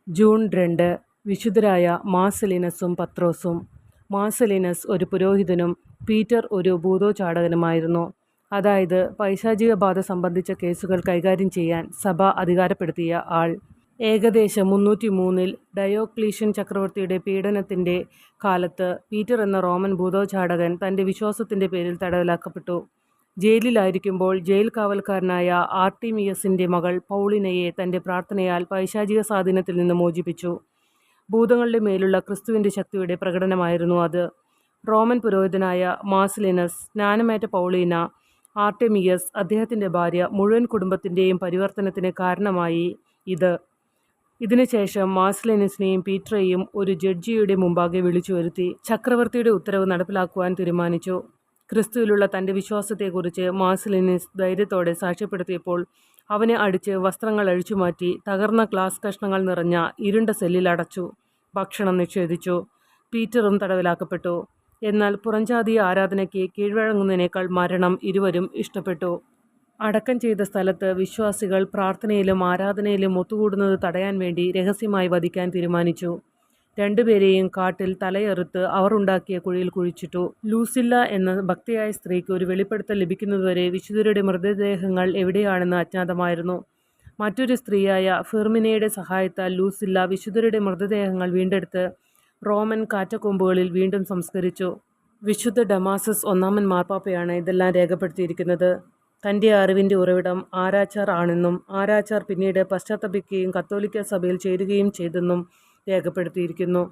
June 2 വിശുദ്ധരായ മാർസെലിനസും പത്രോസും. മാർസെലിനസ് ഒരു പുരോഹിതനും Peter ഒരു ഭൂതോച്ചാടകനുമായിരുന്നു. അതായത് പൈശാചികബാധ സംബന്ധിച്ച കേസുകൾ കൈകാര്യം ചെയ്യാൻ സഭ അധികാരപ്പെടുത്തിയ ആൾ. ഏകദേശം 303 ഡയോക്ലീഷ്യൻ ചക്രവർത്തിയുടെ പീഡനത്തിൻ്റെ കാലത്ത് പീറ്റർ എന്ന റോമൻ ഭൂതോച്ചാടകൻ തൻ്റെ വിശ്വാസത്തിൻ്റെ പേരിൽ തടവിലാക്കപ്പെട്ടു. ജയിലിലായിരിക്കുമ്പോൾ ജയിൽ കാവൽക്കാരനായ ആർട്ടിമിയസിൻ്റെ മകൾ പൗളിനയെ തൻ്റെ പ്രാർത്ഥനയാൽ പൈശാചിക സ്വാധീനത്തിൽ നിന്ന് മോചിപ്പിച്ചു. ഭൂതങ്ങളുടെ മേലുള്ള ക്രിസ്തുവിൻ്റെ ശക്തിയുടെ പ്രകടനമായിരുന്നു അത്. റോമൻ പുരോഹിതനായ മാർസെലിനസ്, സ്നാനമേറ്റ പൗളീന, ആർട്ടെമിയസ്, അദ്ദേഹത്തിൻ്റെ ഭാര്യ, മുഴുവൻ കുടുംബത്തിൻ്റെയും പരിവർത്തനത്തിന് കാരണമായി ഇതിനുശേഷം മാർസെലിനസിനെയും പീറ്ററെയും ഒരു ജഡ്ജിയുടെ മുമ്പാകെ വിളിച്ചു വരുത്തി ചക്രവർത്തിയുടെ ഉത്തരവ് നടപ്പിലാക്കുവാൻ തീരുമാനിച്ചു. ക്രിസ്തുവിലുള്ള തൻ്റെ വിശ്വാസത്തെക്കുറിച്ച് മാർസെലിനസ് ധൈര്യത്തോടെ സാക്ഷ്യപ്പെടുത്തിയപ്പോൾ അവനെ അടിച്ച് വസ്ത്രങ്ങൾ അഴിച്ചുമാറ്റി തകർന്ന ഗ്ലാസ് കഷ്ണങ്ങൾ നിറഞ്ഞ ഇരുണ്ട സെല്ലിൽ അടച്ചു. ഭക്ഷണം നിഷേധിച്ചു. പീറ്ററും തടവിലാക്കപ്പെട്ടു. എന്നാൽ പുറംജാതീയ ആരാധനയ്ക്ക് കീഴ്വഴങ്ങുന്നതിനേക്കാൾ മരണം ഇരുവരും ഇഷ്ടപ്പെട്ടു. അടക്കം ചെയ്ത സ്ഥലത്ത് വിശ്വാസികൾ പ്രാർത്ഥനയിലും ആരാധനയിലും ഒത്തുകൂടുന്നത് തടയാൻ വേണ്ടി രഹസ്യമായി വധിക്കാൻ തീരുമാനിച്ചു. രണ്ടുപേരെയും കാട്ടിൽ തലയെറുത്ത് അവർ ഉണ്ടാക്കിയ കുഴിയിൽ കുഴിച്ചിട്ടു. ലൂസില്ല എന്ന ഭക്തിയായ സ്ത്രീക്ക് ഒരു വെളിപ്പെടുത്തൽ ലഭിക്കുന്നതുവരെ വിശുദ്ധരുടെ മൃതദേഹങ്ങൾ എവിടെയാണെന്ന് അജ്ഞാതമായിരുന്നു. മറ്റൊരു സ്ത്രീയായ ഫെർമിനയുടെ സഹായത്താൽ ലൂസില്ല വിശുദ്ധരുടെ മൃതദേഹങ്ങൾ വീണ്ടെടുത്ത് റോമൻ കാറ്റക്കൊമ്പുകളിൽ വീണ്ടും സംസ്കരിച്ചു. വിശുദ്ധ ഡമാസസ് ഒന്നാമൻ മാർപ്പാപ്പയാണ് ഇതെല്ലാം രേഖപ്പെടുത്തിയിരിക്കുന്നത്. തൻ്റെ അറിവിൻ്റെ ഉറവിടം ആരാച്ചാർ ആണെന്നും ആരാച്ചാർ പിന്നീട് പശ്ചാത്തപിക്കുകയും കത്തോലിക്ക സഭയിൽ ചേരുകയും ചെയ്തെന്നും രേഖപ്പെടുത്തിയിരിക്കുന്നു.